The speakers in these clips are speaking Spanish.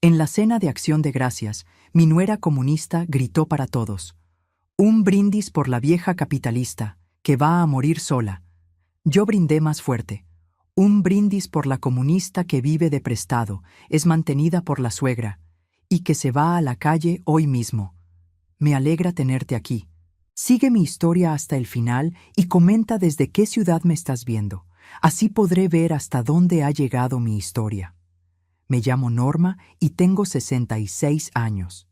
En la cena de Acción de Gracias, mi nuera comunista gritó para todos: «Un brindis por la vieja capitalista, que va a morir sola». Yo brindé más fuerte: «Un brindis por la comunista que vive de prestado, es mantenida por la suegra, y que se va a la calle hoy mismo. Me alegra tenerte aquí. Sigue mi historia hasta el final y comenta desde qué ciudad me estás viendo. Así podré ver hasta dónde ha llegado mi historia. Me llamo Norma y tengo 66 años.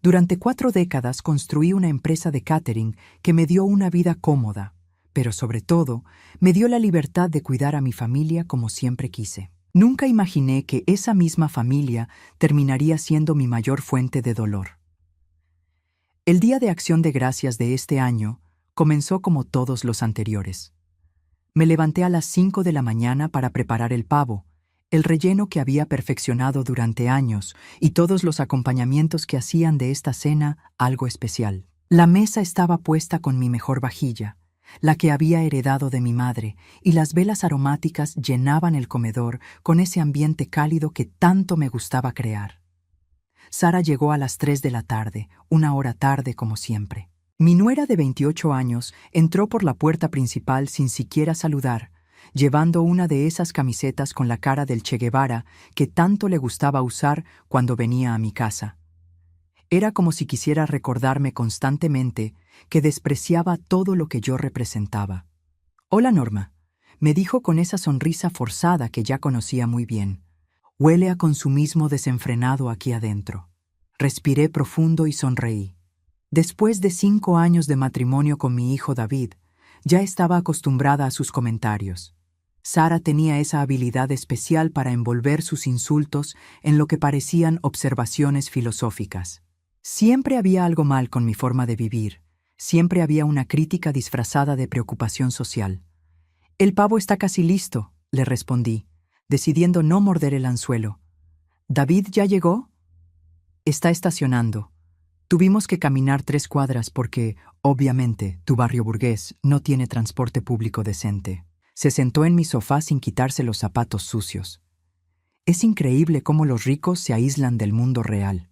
Durante 4 décadas construí una empresa de catering que me dio una vida cómoda, pero sobre todo, me dio la libertad de cuidar a mi familia como siempre quise. Nunca imaginé que esa misma familia terminaría siendo mi mayor fuente de dolor. El Día de Acción de Gracias de este año comenzó como todos los anteriores. Me levanté a las 5 de la mañana para preparar el pavo, el relleno que había perfeccionado durante años y todos los acompañamientos que hacían de esta cena algo especial. La mesa estaba puesta con mi mejor vajilla, la que había heredado de mi madre, y las velas aromáticas llenaban el comedor con ese ambiente cálido que tanto me gustaba crear. Sara llegó a las 3 de la tarde, una hora tarde como siempre. Mi nuera de 28 años entró por la puerta principal sin siquiera saludar, llevando una de esas camisetas con la cara del Che Guevara que tanto le gustaba usar cuando venía a mi casa. Era como si quisiera recordarme constantemente que despreciaba todo lo que yo representaba. «Hola, Norma», me dijo con esa sonrisa forzada que ya conocía muy bien. «Huele a consumismo desenfrenado aquí adentro». Respiré profundo y sonreí. Después de 5 años de matrimonio con mi hijo David, ya estaba acostumbrada a sus comentarios. Sara tenía esa habilidad especial para envolver sus insultos en lo que parecían observaciones filosóficas. Siempre había algo mal con mi forma de vivir, siempre había una crítica disfrazada de preocupación social. «El pavo está casi listo», le respondí, decidiendo no morder el anzuelo. «¿David ya llegó?» «Está estacionando. Tuvimos que caminar 3 cuadras porque, obviamente, tu barrio burgués no tiene transporte público decente». Se sentó en mi sofá sin quitarse los zapatos sucios. Es increíble cómo los ricos se aíslan del mundo real.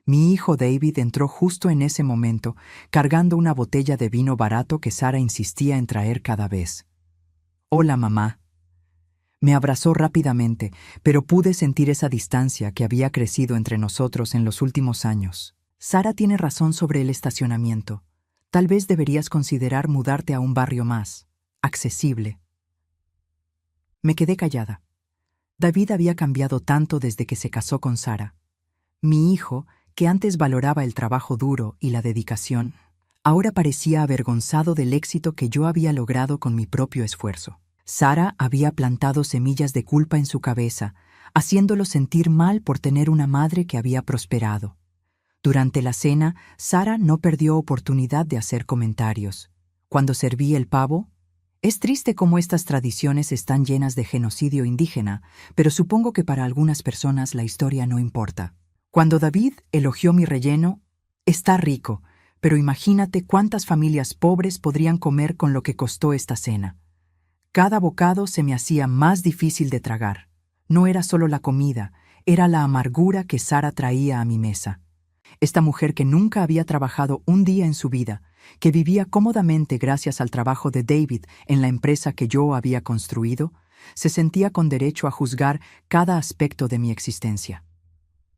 Mi hijo David entró justo en ese momento, cargando una botella de vino barato que Sara insistía en traer cada vez. «Hola, mamá». Me abrazó rápidamente, pero pude sentir esa distancia que había crecido entre nosotros en los últimos años. «Sara tiene razón sobre el estacionamiento. Tal vez deberías considerar mudarte a un barrio más accesible». Me quedé callada. David había cambiado tanto desde que se casó con Sara. Mi hijo, que antes valoraba el trabajo duro y la dedicación, ahora parecía avergonzado del éxito que yo había logrado con mi propio esfuerzo. Sara había plantado semillas de culpa en su cabeza, haciéndolo sentir mal por tener una madre que había prosperado. Durante la cena, Sara no perdió oportunidad de hacer comentarios. Cuando serví el pavo: «Es triste cómo estas tradiciones están llenas de genocidio indígena, pero supongo que para algunas personas la historia no importa». Cuando David elogió mi relleno: «Está rico, pero imagínate cuántas familias pobres podrían comer con lo que costó esta cena». Cada bocado se me hacía más difícil de tragar. No era solo la comida, era la amargura que Sara traía a mi mesa. Esta mujer que nunca había trabajado un día en su vida, que vivía cómodamente gracias al trabajo de David en la empresa que yo había construido, se sentía con derecho a juzgar cada aspecto de mi existencia.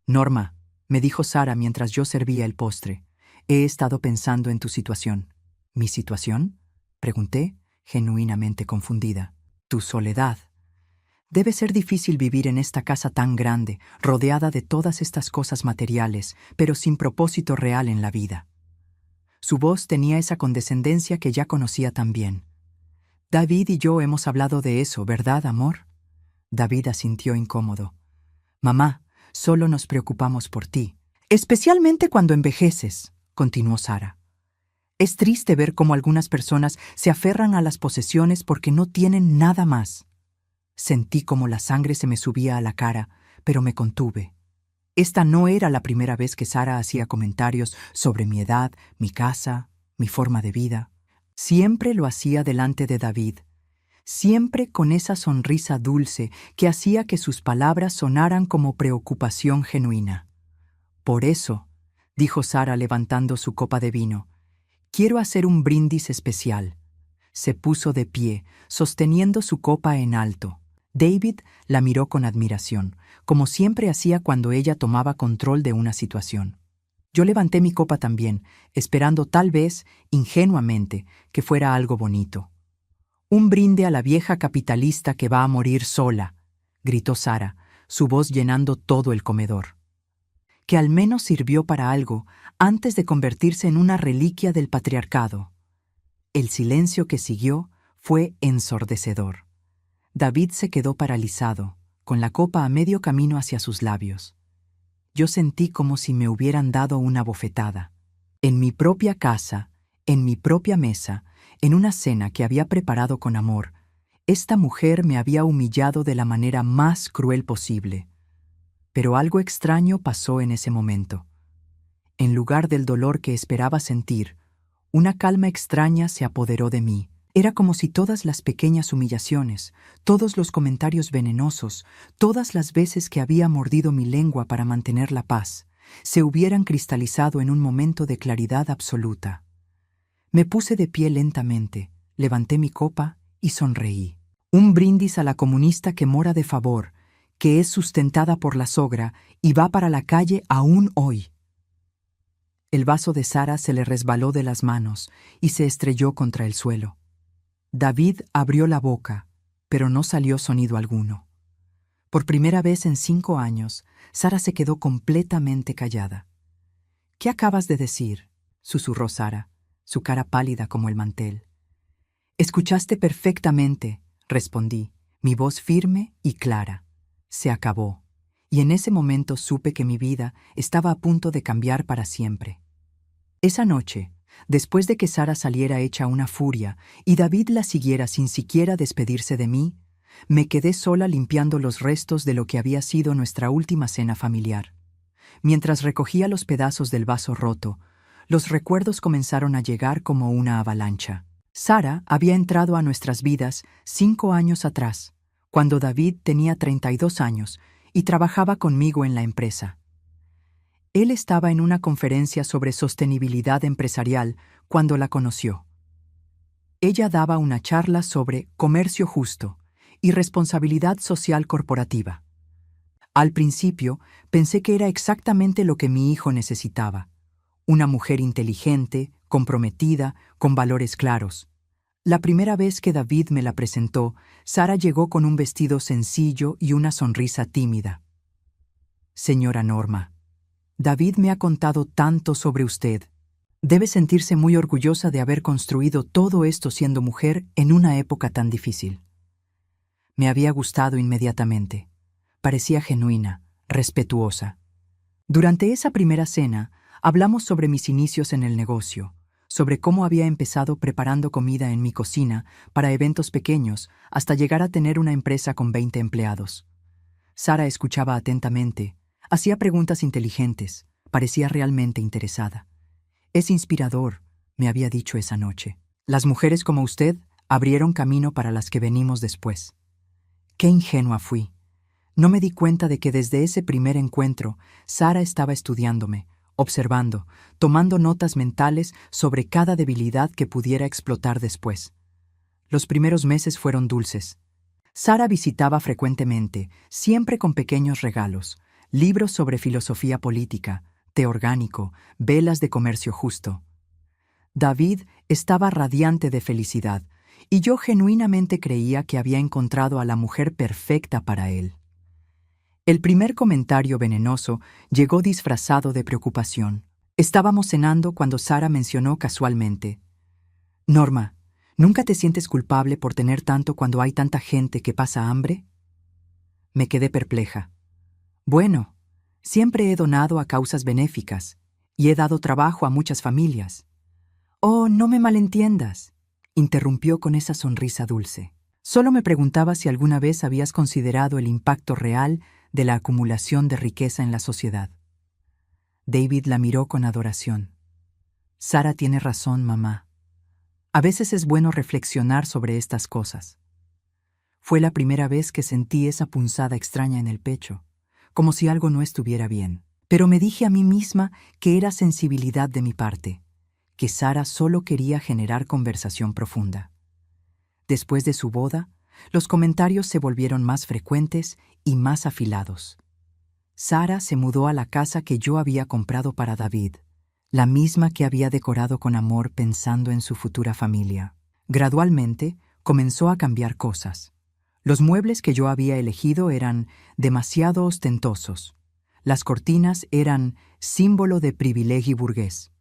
«Norma», me dijo Sara mientras yo servía el postre, «he estado pensando en tu situación». «¿Mi situación?», pregunté, genuinamente confundida. «Tu soledad. Debe ser difícil vivir en esta casa tan grande, rodeada de todas estas cosas materiales, pero sin propósito real en la vida». Su voz tenía esa condescendencia que ya conocía tan bien. «David y yo hemos hablado de eso, ¿verdad, amor?». David asintió incómodo. «Mamá, solo nos preocupamos por ti. Especialmente cuando envejeces», continuó Sara. «Es triste ver cómo algunas personas se aferran a las posesiones porque no tienen nada más». Sentí como la sangre se me subía a la cara, pero me contuve. Esta no era la primera vez que Sara hacía comentarios sobre mi edad, mi casa, mi forma de vida. Siempre lo hacía delante de David. siempre con esa sonrisa dulce que hacía que sus palabras sonaran como preocupación genuina. Por eso, dijo Sara levantando su copa de vino, quiero hacer un brindis especial. Se puso de pie, sosteniendo su copa en alto. David la miró con admiración, como siempre hacía cuando ella tomaba control de una situación. Yo levanté mi copa también, esperando tal vez, ingenuamente, que fuera algo bonito. Un brinde a la vieja capitalista que va a morir sola, gritó Sara, su voz llenando todo el comedor. Que al menos sirvió para algo antes de convertirse en una reliquia del patriarcado. El silencio que siguió fue ensordecedor. David se quedó paralizado, con la copa a medio camino hacia sus labios. Yo sentí como si me hubieran dado una bofetada. En mi propia casa, en mi propia mesa, en una cena que había preparado con amor, esta mujer me había humillado de la manera más cruel posible. Pero algo extraño pasó en ese momento. En lugar del dolor que esperaba sentir, una calma extraña se apoderó de mí. Era como si todas las pequeñas humillaciones, todos los comentarios venenosos, todas las veces que había mordido mi lengua para mantener la paz, se hubieran cristalizado en un momento de claridad absoluta. Me puse de pie lentamente, levanté mi copa y sonreí. Un brindis a la comunista que mora de favor, que es sustentada por la sogra y va para la calle aún hoy. El vaso de Sara se le resbaló de las manos y se estrelló contra el suelo. David abrió la boca, pero no salió sonido alguno. Por primera vez en 5 años, Sara se quedó completamente callada. «¿Qué acabas de decir?», susurró Sara, su cara pálida como el mantel. «Escuchaste perfectamente», respondí, mi voz firme y clara. Se acabó, y en ese momento supe que mi vida estaba a punto de cambiar para siempre. Esa noche, después de que Sara saliera hecha una furia y David la siguiera sin siquiera despedirse de mí, me quedé sola limpiando los restos de lo que había sido nuestra última cena familiar. Mientras recogía los pedazos del vaso roto, los recuerdos comenzaron a llegar como una avalancha. Sara había entrado a nuestras vidas 5 años atrás, cuando David tenía 32 años y trabajaba conmigo en la empresa. Él estaba en una conferencia sobre sostenibilidad empresarial cuando la conoció. Ella daba una charla sobre comercio justo y responsabilidad social corporativa. Al principio, pensé que era exactamente lo que mi hijo necesitaba. Una mujer inteligente, comprometida, con valores claros. La primera vez que David me la presentó, Sara llegó con un vestido sencillo y una sonrisa tímida. «Señora Norma, David me ha contado tanto sobre usted. Debe sentirse muy orgullosa de haber construido todo esto siendo mujer en una época tan difícil». Me había gustado inmediatamente. Parecía genuina, respetuosa. Durante esa primera cena, hablamos sobre mis inicios en el negocio, sobre cómo había empezado preparando comida en mi cocina para eventos pequeños hasta llegar a tener una empresa con 20 empleados. Sara escuchaba atentamente, hacía preguntas inteligentes, parecía realmente interesada. «Es inspirador», me había dicho esa noche. «Las mujeres como usted abrieron camino para las que venimos después». Qué ingenua fui. No me di cuenta de que desde ese primer encuentro, Sara estaba estudiándome, observando, tomando notas mentales sobre cada debilidad que pudiera explotar después. Los primeros meses fueron dulces. Sara visitaba frecuentemente, siempre con pequeños regalos, libros sobre filosofía política, té orgánico, velas de comercio justo. David estaba radiante de felicidad, y yo genuinamente creía que había encontrado a la mujer perfecta para él. El primer comentario venenoso llegó disfrazado de preocupación. Estábamos cenando cuando Sara mencionó casualmente: «Norma, ¿nunca te sientes culpable por tener tanto cuando hay tanta gente que pasa hambre?» Me quedé perpleja. «Bueno, siempre he donado a causas benéficas y he dado trabajo a muchas familias». «Oh, no me malentiendas», interrumpió con esa sonrisa dulce. «Solo me preguntaba si alguna vez habías considerado el impacto real de la acumulación de riqueza en la sociedad». David la miró con adoración. «Sara tiene razón, mamá. A veces es bueno reflexionar sobre estas cosas». Fue la primera vez que sentí esa punzada extraña en el pecho, como si algo no estuviera bien. Pero me dije a mí misma que era sensibilidad de mi parte, que Sara solo quería generar conversación profunda. Después de su boda, los comentarios se volvieron más frecuentes y más afilados. Sara se mudó a la casa que yo había comprado para David, la misma que había decorado con amor pensando en su futura familia. Gradualmente, comenzó a cambiar cosas. Los muebles que yo había elegido eran demasiado ostentosos. Las cortinas eran símbolo de privilegio burgués.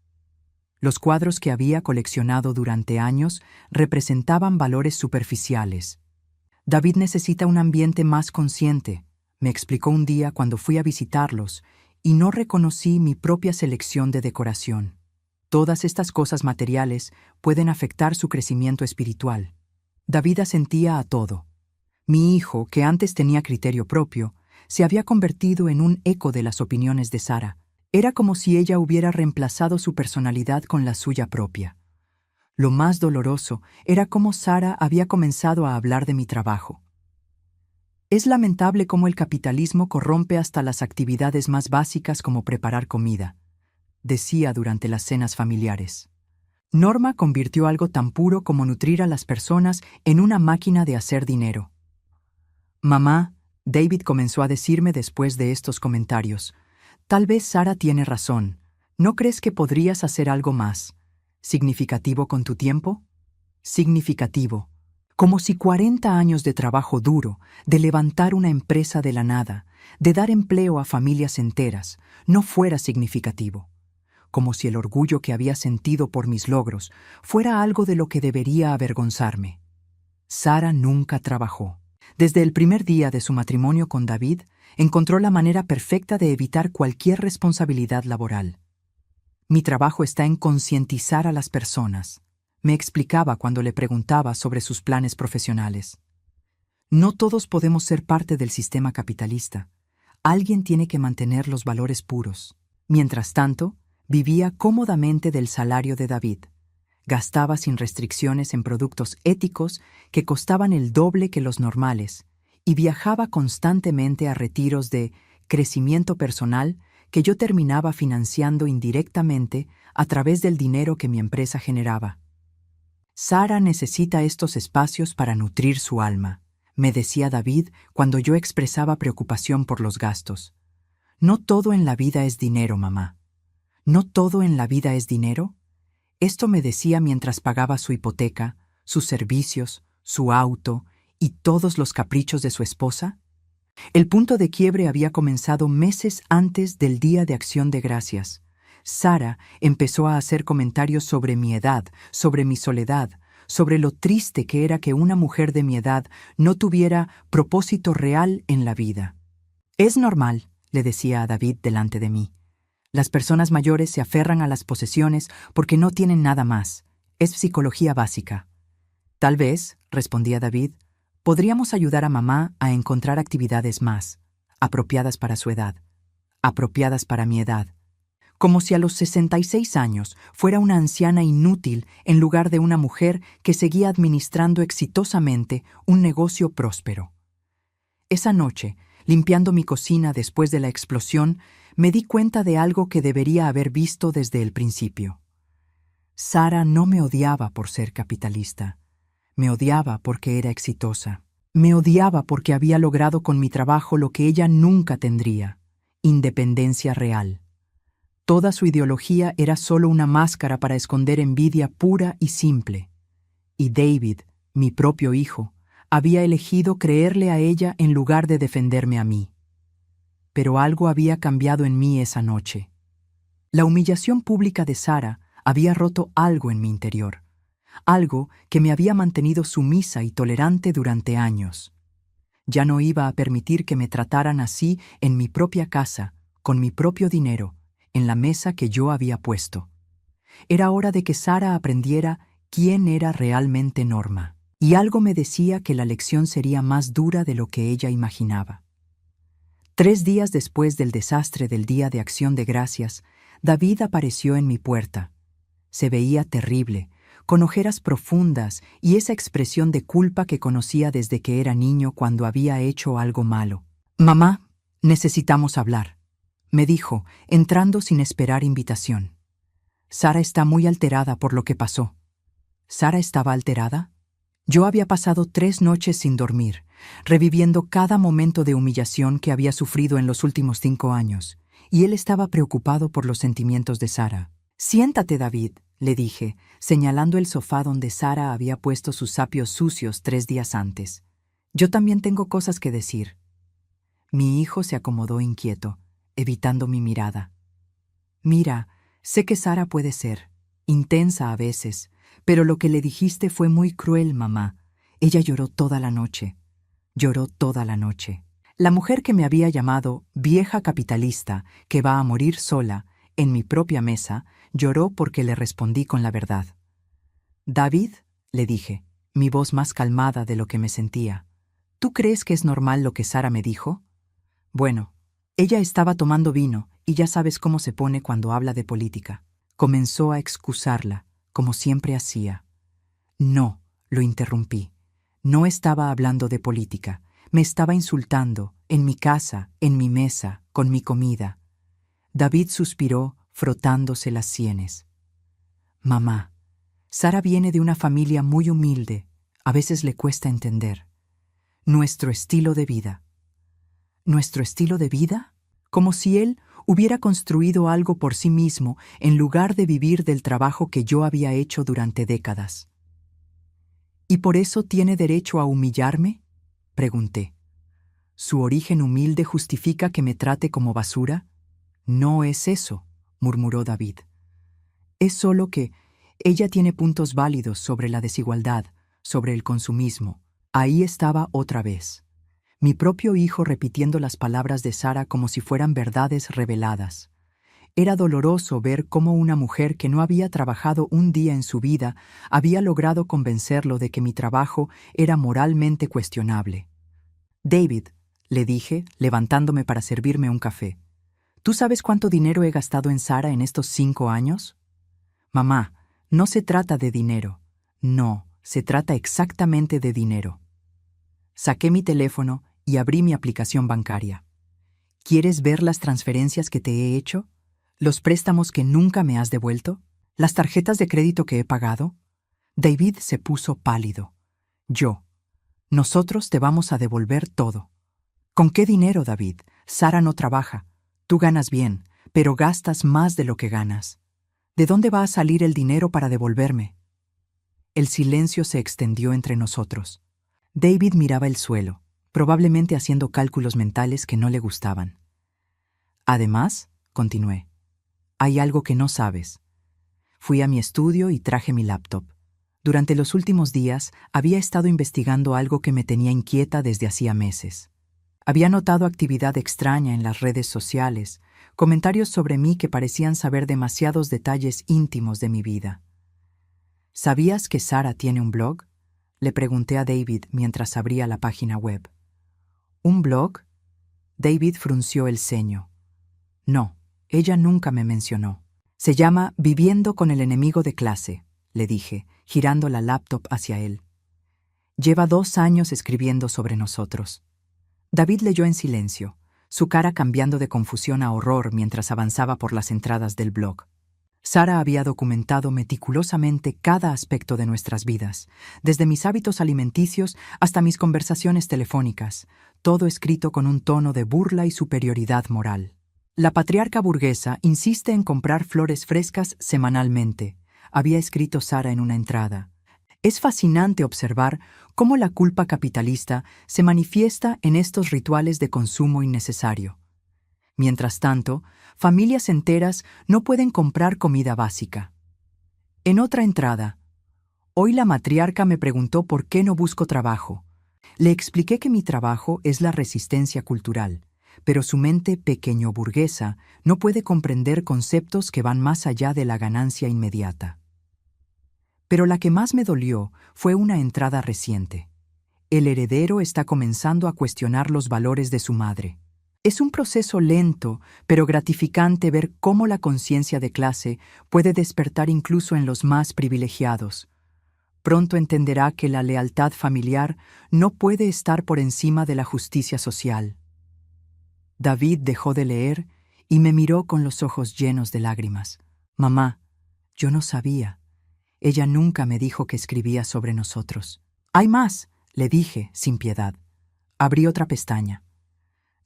Los cuadros que había coleccionado durante años representaban valores superficiales. David necesita un ambiente más consciente, me explicó un día cuando fui a visitarlos, y no reconocí mi propia selección de decoración. Todas estas cosas materiales pueden afectar su crecimiento espiritual. David asentía a todo. Mi hijo, que antes tenía criterio propio, se había convertido en un eco de las opiniones de Sara. Era como si ella hubiera reemplazado su personalidad con la suya propia. Lo más doloroso era cómo Sara había comenzado a hablar de mi trabajo. Es lamentable cómo el capitalismo corrompe hasta las actividades más básicas como preparar comida, decía durante las cenas familiares. Norma convirtió algo tan puro como nutrir a las personas en una máquina de hacer dinero. Mamá, David comenzó a decirme después de estos comentarios, tal vez Sara tiene razón. ¿No crees que podrías hacer algo más significativo con tu tiempo? Significativo. Como si 40 años de trabajo duro, de levantar una empresa de la nada, de dar empleo a familias enteras, no fuera significativo. Como si el orgullo que había sentido por mis logros fuera algo de lo que debería avergonzarme. Sara nunca trabajó. Desde el primer día de su matrimonio con David, encontró la manera perfecta de evitar cualquier responsabilidad laboral. Mi trabajo está en concientizar a las personas, me explicaba cuando le preguntaba sobre sus planes profesionales. No todos podemos ser parte del sistema capitalista. Alguien tiene que mantener los valores puros. Mientras tanto, vivía cómodamente del salario de David. Gastaba sin restricciones en productos éticos que costaban el doble que los normales y viajaba constantemente a retiros de crecimiento personal que yo terminaba financiando indirectamente a través del dinero que mi empresa generaba. Sara necesita estos espacios para nutrir su alma, me decía David cuando yo expresaba preocupación por los gastos. No todo en la vida es dinero, mamá. ¿No todo en la vida es dinero? Esto me decía mientras pagaba su hipoteca, sus servicios, su auto y todos los caprichos de su esposa. El punto de quiebre había comenzado meses antes del Día de Acción de Gracias. Sara empezó a hacer comentarios sobre mi edad, sobre mi soledad, sobre lo triste que era que una mujer de mi edad no tuviera propósito real en la vida. Es normal, le decía a David delante de mí. Las personas mayores se aferran a las posesiones porque no tienen nada más. Es psicología básica. Tal vez, respondía David, podríamos ayudar a mamá a encontrar actividades más apropiadas para su edad, apropiadas para mi edad. Como si a los 66 años fuera una anciana inútil en lugar de una mujer que seguía administrando exitosamente un negocio próspero. Esa noche, limpiando mi cocina después de la explosión, me di cuenta de algo que debería haber visto desde el principio. Sara no me odiaba por ser capitalista. Me odiaba porque era exitosa. Me odiaba porque había logrado con mi trabajo lo que ella nunca tendría: independencia real. Toda su ideología era solo una máscara para esconder envidia pura y simple. Y David, mi propio hijo, había elegido creerle a ella en lugar de defenderme a mí. Pero algo había cambiado en mí esa noche. La humillación pública de Sara había roto algo en mi interior, algo que me había mantenido sumisa y tolerante durante años. Ya no iba a permitir que me trataran así en mi propia casa, con mi propio dinero, en la mesa que yo había puesto. Era hora de que Sara aprendiera quién era realmente Norma, y algo me decía que la lección sería más dura de lo que ella imaginaba. 3 días después del desastre del Día de Acción de Gracias, David apareció en mi puerta. Se veía terrible, con ojeras profundas y esa expresión de culpa que conocía desde que era niño cuando había hecho algo malo. «Mamá, necesitamos hablar», me dijo, entrando sin esperar invitación. «Sara está muy alterada por lo que pasó». ¿Sara estaba alterada? Yo había pasado 3 noches sin dormir, reviviendo cada momento de humillación que había sufrido en los últimos 5 años, y él estaba preocupado por los sentimientos de Sara. «Siéntate, David», le dije, señalando el sofá donde Sara había puesto sus sapios sucios 3 días antes. «Yo también tengo cosas que decir». Mi hijo se acomodó inquieto, evitando mi mirada. «Mira, sé que Sara puede ser intensa a veces, pero lo que le dijiste fue muy cruel, mamá. Ella lloró toda la noche. Lloró toda la noche». La mujer que me había llamado vieja capitalista, que va a morir sola, en mi propia mesa, lloró porque le respondí con la verdad. «David», le dije, mi voz más calmada de lo que me sentía, «¿tú crees que es normal lo que Sara me dijo?» Bueno, ella estaba tomando vino y ya sabes cómo se pone cuando habla de política. Comenzó a excusarla, como siempre hacía. «No», lo interrumpí. «No estaba hablando de política. Me estaba insultando, en mi casa, en mi mesa, con mi comida». David suspiró, frotándose las sienes. «Mamá, Sara viene de una familia muy humilde. A veces le cuesta entender. Nuestro estilo de vida». ¿Nuestro estilo de vida? Como si él hubiera construido algo por sí mismo en lugar de vivir del trabajo que yo había hecho durante décadas. ¿Y por eso tiene derecho a humillarme?, pregunté. ¿Su origen humilde justifica que me trate como basura? No es eso, murmuró David. Es solo que ella tiene puntos válidos sobre la desigualdad, sobre el consumismo. Ahí estaba otra vez. Mi propio hijo repitiendo las palabras de Sara como si fueran verdades reveladas. Era doloroso ver cómo una mujer que no había trabajado un día en su vida había logrado convencerlo de que mi trabajo era moralmente cuestionable. «David», le dije, levantándome para servirme un café, «¿tú sabes cuánto dinero he gastado en Sara en estos 5 años?» «Mamá, no se trata de dinero. No, se trata exactamente de dinero». Saqué mi teléfono y abrí mi aplicación bancaria. ¿Quieres ver las transferencias que te he hecho? ¿Los préstamos que nunca me has devuelto? ¿Las tarjetas de crédito que he pagado? David se puso pálido. Nosotros te vamos a devolver todo. ¿Con qué dinero, David? Sara no trabaja. Tú ganas bien, pero gastas más de lo que ganas. ¿De dónde va a salir el dinero para devolverme? El silencio se extendió entre nosotros. David miraba el suelo, probablemente haciendo cálculos mentales que no le gustaban. «Además», continué, «hay algo que no sabes. Fui a mi estudio y traje mi laptop. Durante los últimos días había estado investigando algo que me tenía inquieta desde hacía meses. Había notado actividad extraña en las redes sociales, comentarios sobre mí que parecían saber demasiados detalles íntimos de mi vida. ¿Sabías que Sara tiene un blog?», le pregunté a David mientras abría la página web. «¿Un blog?». David frunció el ceño. «No, ella nunca me mencionó. Se llama Viviendo con el enemigo de clase», le dije, girando la laptop hacia él. «Lleva 2 años escribiendo sobre nosotros». David leyó en silencio, su cara cambiando de confusión a horror mientras avanzaba por las entradas del blog. Sara había documentado meticulosamente cada aspecto de nuestras vidas, desde mis hábitos alimenticios hasta mis conversaciones telefónicas, todo escrito con un tono de burla y superioridad moral. «La patriarca burguesa insiste en comprar flores frescas semanalmente», había escrito Sara en una entrada. «Es fascinante observar cómo la culpa capitalista se manifiesta en estos rituales de consumo innecesario. Mientras tanto, familias enteras no pueden comprar comida básica». En otra entrada, «Hoy la matriarca me preguntó por qué no busco trabajo. Le expliqué que mi trabajo es la resistencia cultural, pero su mente pequeño burguesa no puede comprender conceptos que van más allá de la ganancia inmediata». Pero la que más me dolió fue una entrada reciente. «El heredero está comenzando a cuestionar los valores de su madre». Es un proceso lento, pero gratificante ver cómo la conciencia de clase puede despertar incluso en los más privilegiados, Pronto entenderá que la lealtad familiar no puede estar por encima de la justicia social. David dejó de leer y me miró con los ojos llenos de lágrimas. Mamá, yo no sabía. Ella nunca me dijo que escribía sobre nosotros. Hay más, le dije, sin piedad. Abrí otra pestaña.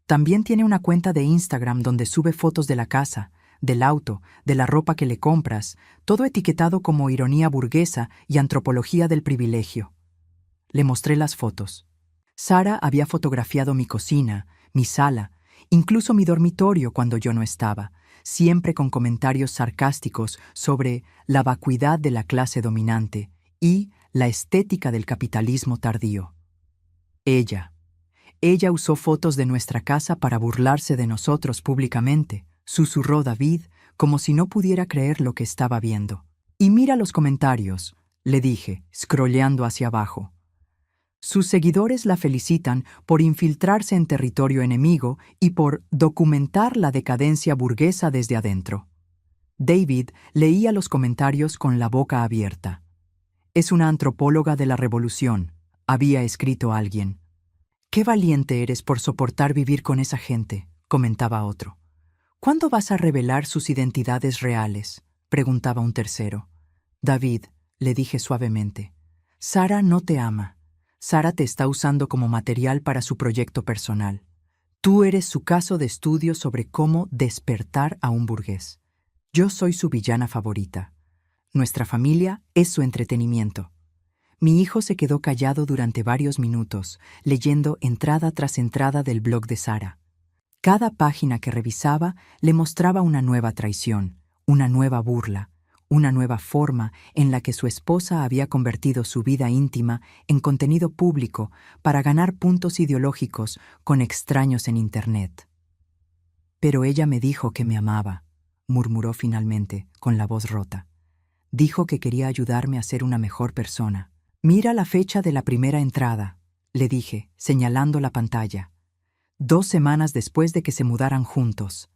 También tiene una cuenta de Instagram donde sube fotos de la casa, del auto, de la ropa que le compras, todo etiquetado como ironía burguesa y antropología del privilegio. Le mostré las fotos. Sara había fotografiado mi cocina, mi sala, incluso mi dormitorio cuando yo no estaba, siempre con comentarios sarcásticos sobre la vacuidad de la clase dominante y la estética del capitalismo tardío. Ella usó fotos de nuestra casa para burlarse de nosotros públicamente, susurró David, como si no pudiera creer lo que estaba viendo. Y mira los comentarios, le dije, scrolleando hacia abajo. Sus seguidores la felicitan por infiltrarse en territorio enemigo y por documentar la decadencia burguesa desde adentro. David leía los comentarios con la boca abierta. Es una antropóloga de la revolución, había escrito alguien. «Qué valiente eres por soportar vivir con esa gente», comentaba otro. «¿Cuándo vas a revelar sus identidades reales?», preguntaba un tercero. «David», le dije suavemente, «Sara no te ama. Sara te está usando como material para su proyecto personal. Tú eres su caso de estudio sobre cómo despertar a un burgués. Yo soy su villana favorita. Nuestra familia es su entretenimiento». Mi hijo se quedó callado durante varios minutos, leyendo entrada tras entrada del blog de Sara. Cada página que revisaba le mostraba una nueva traición, una nueva burla, una nueva forma en la que su esposa había convertido su vida íntima en contenido público para ganar puntos ideológicos con extraños en Internet. «Pero ella me dijo que me amaba», murmuró finalmente, con la voz rota. «Dijo que quería ayudarme a ser una mejor persona». «Mira la fecha de la primera entrada», le dije, señalando la pantalla. 2 semanas después de que se mudaran juntos.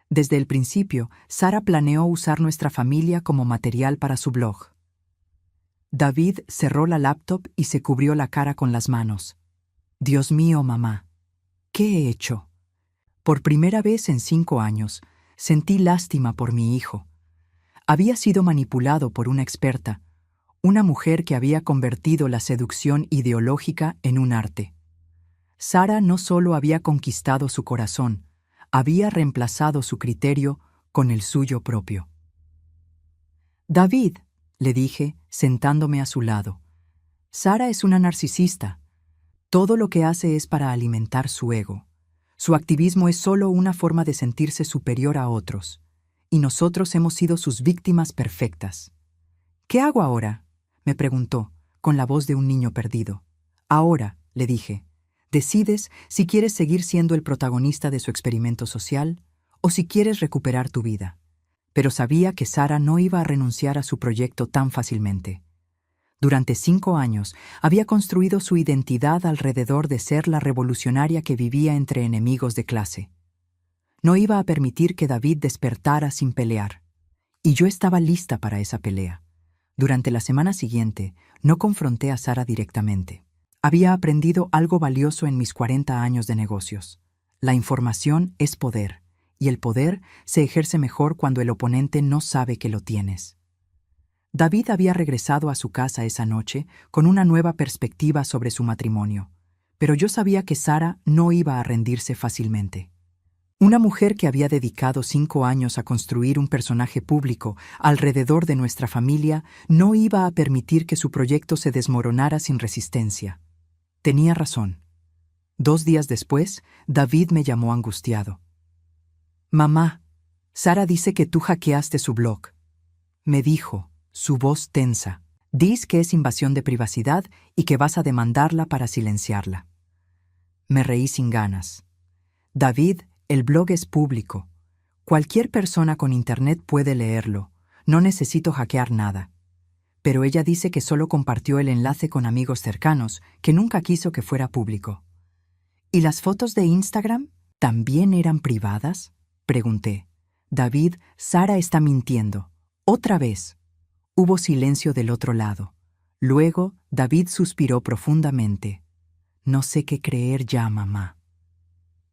Desde el principio, Sara planeó usar nuestra familia como material para su blog. David cerró la laptop y se cubrió la cara con las manos. «Dios mío, mamá, ¿qué he hecho?». Por primera vez en 5 años, sentí lástima por mi hijo. Había sido manipulado por una experta, una mujer que había convertido la seducción ideológica en un arte. Sara no solo había conquistado su corazón, había reemplazado su criterio con el suyo propio. «David», le dije, sentándome a su lado, «Sara es una narcisista. Todo lo que hace es para alimentar su ego. Su activismo es solo una forma de sentirse superior a otros, y nosotros hemos sido sus víctimas perfectas». «¿Qué hago ahora?», me preguntó, con la voz de un niño perdido. «Ahora», le dije, «decides si quieres seguir siendo el protagonista de su experimento social o si quieres recuperar tu vida». Pero sabía que Sara no iba a renunciar a su proyecto tan fácilmente. Durante 5 años había construido su identidad alrededor de ser la revolucionaria que vivía entre enemigos de clase. No iba a permitir que David despertara sin pelear. Y yo estaba lista para esa pelea. Durante la semana siguiente, no confronté a Sara directamente. Había aprendido algo valioso en mis 40 años de negocios. La información es poder, y el poder se ejerce mejor cuando el oponente no sabe que lo tienes. David había regresado a su casa esa noche con una nueva perspectiva sobre su matrimonio, pero yo sabía que Sara no iba a rendirse fácilmente. Una mujer que había dedicado 5 años a construir un personaje público alrededor de nuestra familia no iba a permitir que su proyecto se desmoronara sin resistencia. Tenía razón. 2 días después, David me llamó angustiado. «Mamá, Sara dice que tú hackeaste su blog», me dijo, su voz tensa. «Dice que es invasión de privacidad y que vas a demandarla para silenciarla». Me reí sin ganas. «David, el blog es público. Cualquier persona con internet puede leerlo. No necesito hackear nada». Pero ella dice que solo compartió el enlace con amigos cercanos, que nunca quiso que fuera público. «¿Y las fotos de Instagram también eran privadas?», pregunté. «David, Sara está mintiendo. Otra vez». Hubo silencio del otro lado. Luego, David suspiró profundamente. No sé qué creer ya, mamá.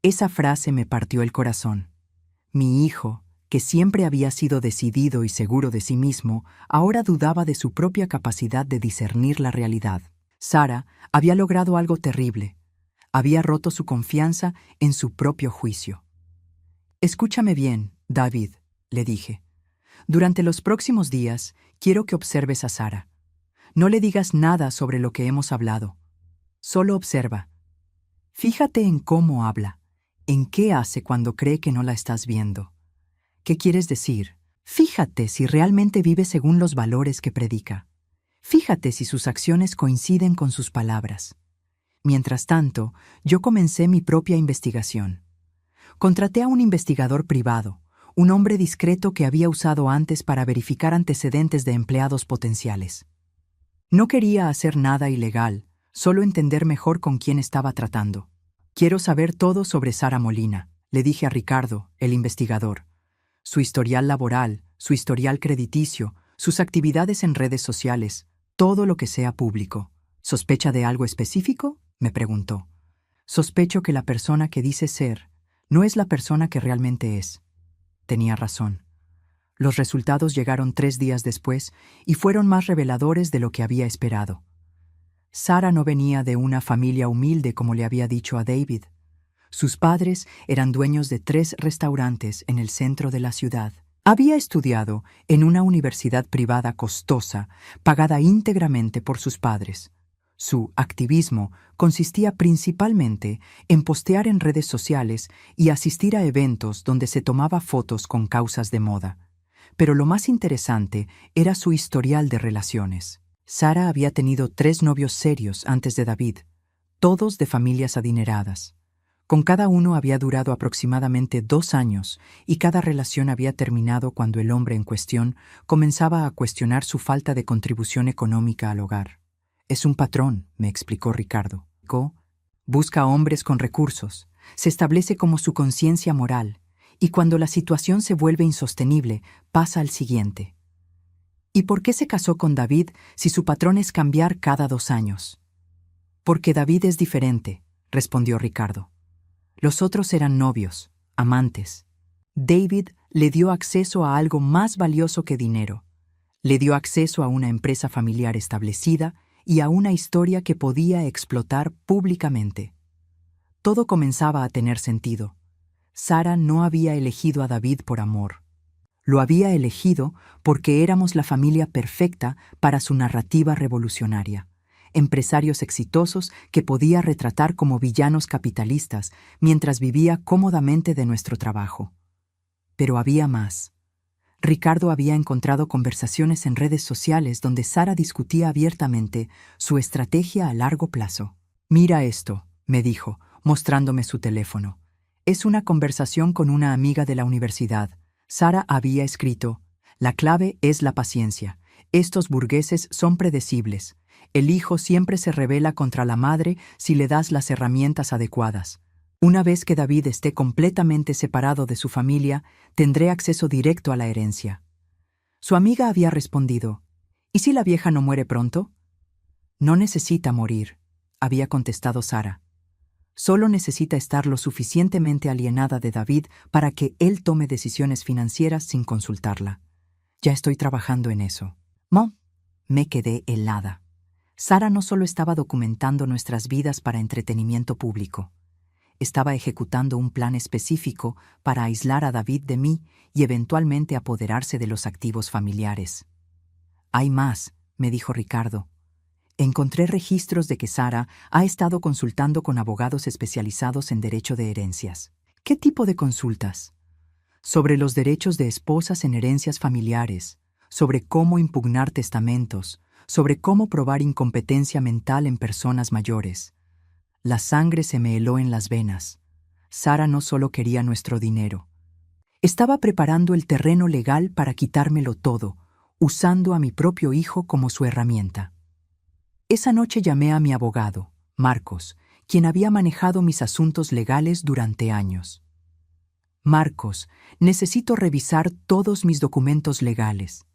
Esa frase me partió el corazón. Mi hijo, que siempre había sido decidido y seguro de sí mismo, ahora dudaba de su propia capacidad de discernir la realidad. Sara había logrado algo terrible. Había roto su confianza en su propio juicio. Escúchame bien, David, le dije. Durante los próximos días, quiero que observes a Sara. No le digas nada sobre lo que hemos hablado. Solo observa. Fíjate en cómo habla, en qué hace cuando cree que no la estás viendo. ¿Qué quieres decir? Fíjate si realmente vive según los valores que predica. Fíjate si sus acciones coinciden con sus palabras. Mientras tanto, yo comencé mi propia investigación. Contraté a un investigador privado, un hombre discreto que había usado antes para verificar antecedentes de empleados potenciales. No quería hacer nada ilegal, solo entender mejor con quién estaba tratando. Quiero saber todo sobre Sara Molina, le dije a Ricardo, el investigador. Su historial laboral, su historial crediticio, sus actividades en redes sociales, todo lo que sea público. ¿Sospecha de algo específico?, me preguntó. Sospecho que la persona que dice ser no es la persona que realmente es. Tenía razón. Los resultados llegaron 3 días después y fueron más reveladores de lo que había esperado. Sara no venía de una familia humilde como le había dicho a David. Sus padres eran dueños de 3 restaurantes en el centro de la ciudad. Había estudiado en una universidad privada costosa, pagada íntegramente por sus padres. Su activismo consistía principalmente en postear en redes sociales y asistir a eventos donde se tomaba fotos con causas de moda. Pero lo más interesante era su historial de relaciones. Sara había tenido 3 novios serios antes de David, todos de familias adineradas. Con cada uno había durado aproximadamente 2 años y cada relación había terminado cuando el hombre en cuestión comenzaba a cuestionar su falta de contribución económica al hogar. Es un patrón, me explicó Ricardo. Busca hombres con recursos, se establece como su conciencia moral y cuando la situación se vuelve insostenible, pasa al siguiente. ¿Y por qué se casó con David si su patrón es cambiar cada 2 años? Porque David es diferente, respondió Ricardo. Los otros eran novios, amantes. David le dio acceso a algo más valioso que dinero. Le dio acceso a una empresa familiar establecida y a una historia que podía explotar públicamente. Todo comenzaba a tener sentido. Sara no había elegido a David por amor. Lo había elegido porque éramos la familia perfecta para su narrativa revolucionaria. Empresarios exitosos que podía retratar como villanos capitalistas mientras vivía cómodamente de nuestro trabajo. Pero había más. Ricardo había encontrado conversaciones en redes sociales donde Sara discutía abiertamente su estrategia a largo plazo. «Mira esto», me dijo, mostrándome su teléfono. Es una conversación con una amiga de la universidad. Sara había escrito: «La clave es la paciencia. Estos burgueses son predecibles. El hijo siempre se rebela contra la madre si le das las herramientas adecuadas. Una vez que David esté completamente separado de su familia, tendré acceso directo a la herencia». Su amiga había respondido: «¿Y si la vieja no muere pronto?». «No necesita morir», había contestado Sara. «Solo necesita estar lo suficientemente alienada de David para que él tome decisiones financieras sin consultarla. Ya estoy trabajando en eso». Me quedé helada. Sara no solo estaba documentando nuestras vidas para entretenimiento público. Estaba ejecutando un plan específico para aislar a David de mí y eventualmente apoderarse de los activos familiares. «Hay más», me dijo Ricardo. «Encontré registros de que Sara ha estado consultando con abogados especializados en derecho de herencias». «¿Qué tipo de consultas?». «Sobre los derechos de esposas en herencias familiares, sobre cómo impugnar testamentos, sobre cómo probar incompetencia mental en personas mayores». La sangre se me heló en las venas. Sara no solo quería nuestro dinero. Estaba preparando el terreno legal para quitármelo todo, usando a mi propio hijo como su herramienta. Esa noche llamé a mi abogado, Marcos, quien había manejado mis asuntos legales durante años. «Marcos, necesito revisar todos mis documentos legales.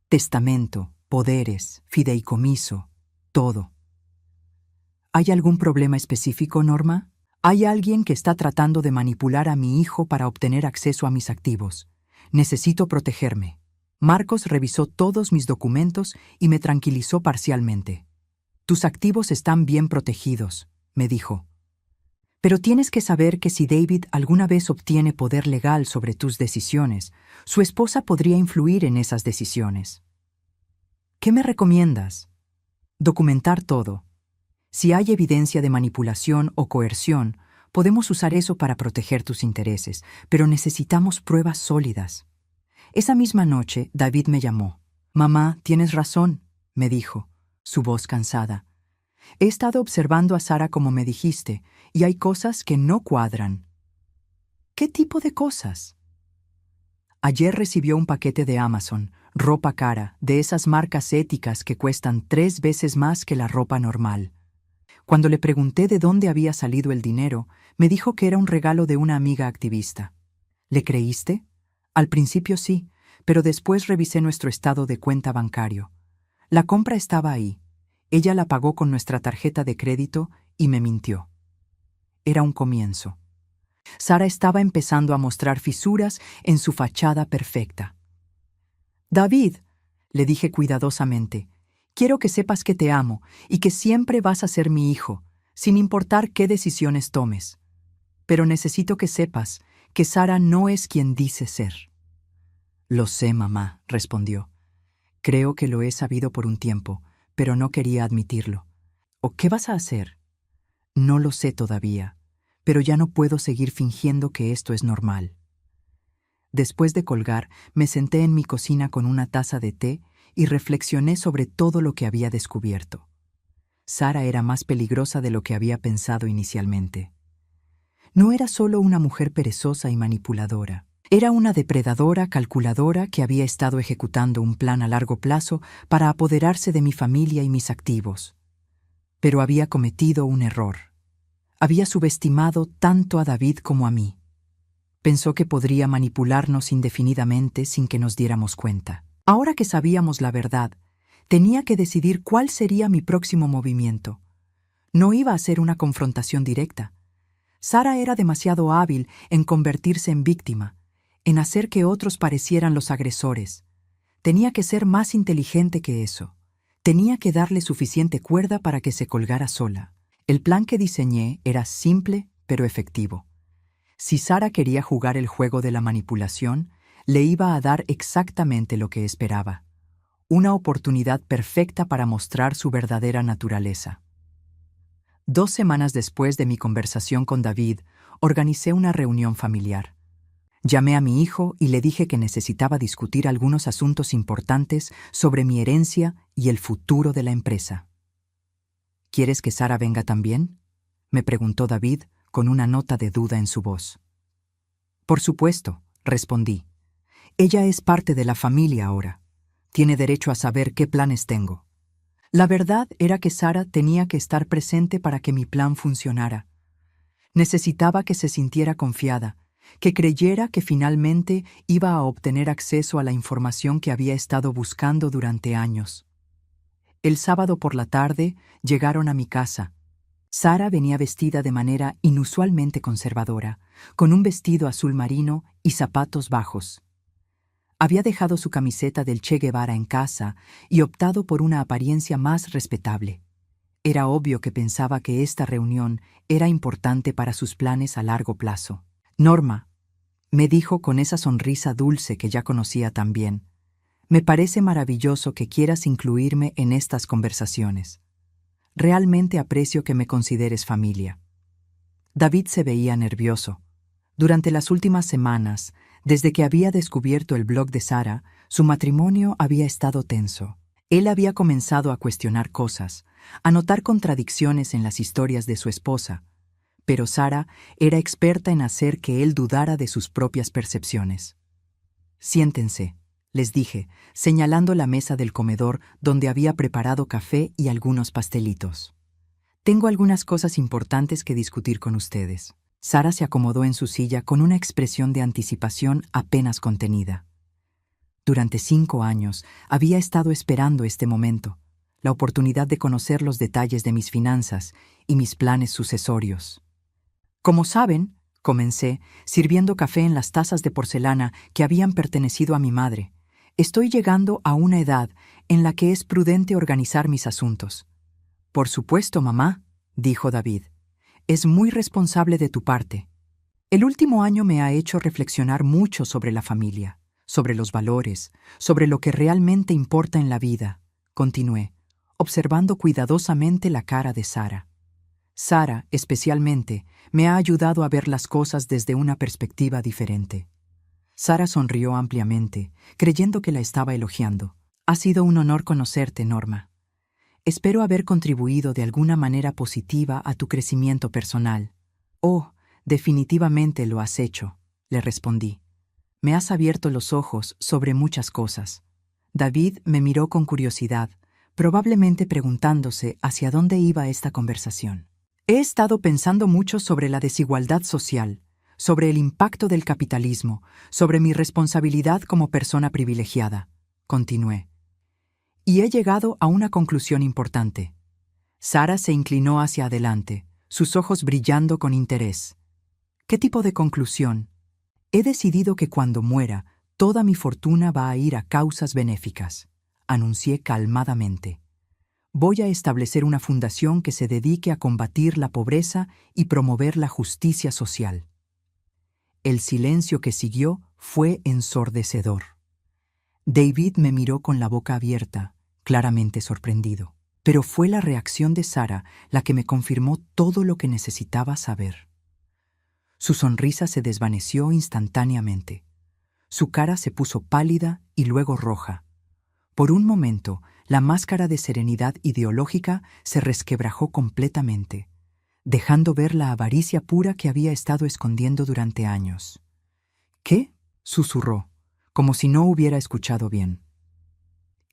Testamento, poderes, fideicomiso, todo. ¿Hay algún problema específico, Norma? Hay alguien que está tratando de manipular a mi hijo para obtener acceso a mis activos. Necesito protegerme. Marcos revisó todos mis documentos y me tranquilizó parcialmente. Tus activos están bien protegidos, me dijo. Pero tienes que saber que si David alguna vez obtiene poder legal sobre tus decisiones, su esposa podría influir en esas decisiones. ¿Qué me recomiendas? Documentar todo. Si hay evidencia de manipulación o coerción, podemos usar eso para proteger tus intereses, pero necesitamos pruebas sólidas. Esa misma noche, David me llamó. Mamá, tienes razón, me dijo, su voz cansada. He estado observando a Sara como me dijiste, y hay cosas que no cuadran. ¿Qué tipo de cosas? Ayer recibió un paquete de Amazon, ropa cara, de esas marcas éticas que cuestan 3 veces más que la ropa normal. Cuando le pregunté de dónde había salido el dinero, me dijo que era un regalo de una amiga activista. ¿Le creíste? Al principio sí, pero después revisé nuestro estado de cuenta bancario. La compra estaba ahí. Ella la pagó con nuestra tarjeta de crédito y me mintió. Era un comienzo. Sara estaba empezando a mostrar fisuras en su fachada perfecta. David, le dije cuidadosamente, quiero que sepas que te amo y que siempre vas a ser mi hijo, sin importar qué decisiones tomes. Pero necesito que sepas que Sara no es quien dice ser. Lo sé, mamá, respondió. Creo que lo he sabido por un tiempo, pero no quería admitirlo. ¿O qué vas a hacer? No lo sé todavía, pero ya no puedo seguir fingiendo que esto es normal. Después de colgar, me senté en mi cocina con una taza de té y reflexioné sobre todo lo que había descubierto. Sara era más peligrosa de lo que había pensado inicialmente. No era solo una mujer perezosa y manipuladora. Era una depredadora calculadora que había estado ejecutando un plan a largo plazo para apoderarse de mi familia y mis activos. Pero había cometido un error. Había subestimado tanto a David como a mí. Pensó que podría manipularnos indefinidamente sin que nos diéramos cuenta. Ahora que sabíamos la verdad, tenía que decidir cuál sería mi próximo movimiento. No iba a ser una confrontación directa. Sara era demasiado hábil en convertirse en víctima, en hacer que otros parecieran los agresores. Tenía que ser más inteligente que eso. Tenía que darle suficiente cuerda para que se colgara sola. El plan que diseñé era simple pero efectivo. Si Sara quería jugar el juego de la manipulación, le iba a dar exactamente lo que esperaba. Una oportunidad perfecta para mostrar su verdadera naturaleza. 2 semanas después de mi conversación con David, organicé una reunión familiar. Llamé a mi hijo y le dije que necesitaba discutir algunos asuntos importantes sobre mi herencia y el futuro de la empresa. ¿Quieres que Sara venga también?, me preguntó David con una nota de duda en su voz. Por supuesto, respondí. Ella es parte de la familia ahora. Tiene derecho a saber qué planes tengo. La verdad era que Sara tenía que estar presente para que mi plan funcionara. Necesitaba que se sintiera confiada, que creyera que finalmente iba a obtener acceso a la información que había estado buscando durante años. El sábado por la tarde llegaron a mi casa. Sara venía vestida de manera inusualmente conservadora, con un vestido azul marino y zapatos bajos. Había dejado su camiseta del Che Guevara en casa y optado por una apariencia más respetable. Era obvio que pensaba que esta reunión era importante para sus planes a largo plazo. Norma, me dijo con esa sonrisa dulce que ya conocía tan bien, me parece maravilloso que quieras incluirme en estas conversaciones. Realmente aprecio que me consideres familia. David se veía nervioso. Durante las últimas semanas, desde que había descubierto el blog de Sara, su matrimonio había estado tenso. Él había comenzado a cuestionar cosas, a notar contradicciones en las historias de su esposa, pero Sara era experta en hacer que él dudara de sus propias percepciones. Siéntense, les dije, señalando la mesa del comedor donde había preparado café y algunos pastelitos. Tengo algunas cosas importantes que discutir con ustedes. Sara se acomodó en su silla con una expresión de anticipación apenas contenida. Durante 5 años había estado esperando este momento. la oportunidad de conocer los detalles de mis finanzas y mis planes sucesorios. Como saben, comencé, sirviendo café en las tazas de porcelana que habían pertenecido a mi madre. Estoy llegando a una edad en la que es prudente organizar mis asuntos. Por supuesto, mamá, dijo David. Es muy responsable de tu parte. El último año me ha hecho reflexionar mucho sobre la familia, sobre los valores, sobre lo que realmente importa en la vida, continué, observando cuidadosamente la cara de Sara. Sara, especialmente, me ha ayudado a ver las cosas desde una perspectiva diferente. Sara sonrió ampliamente, creyendo que la estaba elogiando. Ha sido un honor conocerte, Norma. Espero haber contribuido de alguna manera positiva a tu crecimiento personal. Oh, definitivamente lo has hecho, le respondí. Me has abierto los ojos sobre muchas cosas. David me miró con curiosidad, probablemente preguntándose hacia dónde iba esta conversación. He estado pensando mucho sobre la desigualdad social, sobre el impacto del capitalismo, sobre mi responsabilidad como persona privilegiada, continué. Y he llegado a una conclusión importante. Sara se inclinó hacia adelante, sus ojos brillando con interés. ¿Qué tipo de conclusión? He decidido que cuando muera, toda mi fortuna va a ir a causas benéficas, anuncié calmadamente. Voy a establecer una fundación que se dedique a combatir la pobreza y promover la justicia social. El silencio que siguió fue ensordecedor. David me miró con la boca abierta, claramente sorprendido. Pero fue la reacción de Sara la que me confirmó todo lo que necesitaba saber. Su sonrisa se desvaneció instantáneamente. Su cara se puso pálida y luego roja. Por un momento, la máscara de serenidad ideológica se resquebrajó completamente, dejando ver la avaricia pura que había estado escondiendo durante años. ¿Qué? Susurró, como si no hubiera escuchado bien.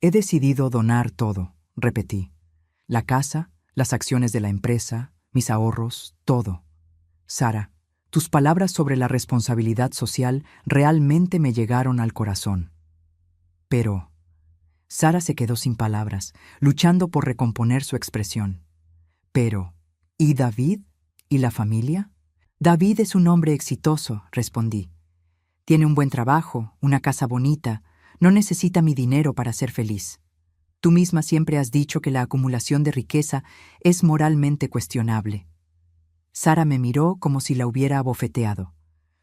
He decidido donar todo, repetí. La casa, las acciones de la empresa, mis ahorros, todo. Sara, tus palabras sobre la responsabilidad social realmente me llegaron al corazón. Pero... Sara se quedó sin palabras, luchando por recomponer su expresión. Pero, ¿y David? ¿Y la familia? David es un hombre exitoso, respondí. Tiene un buen trabajo, una casa bonita, no necesita mi dinero para ser feliz. Tú misma siempre has dicho que la acumulación de riqueza es moralmente cuestionable. Sara me miró como si la hubiera abofeteado.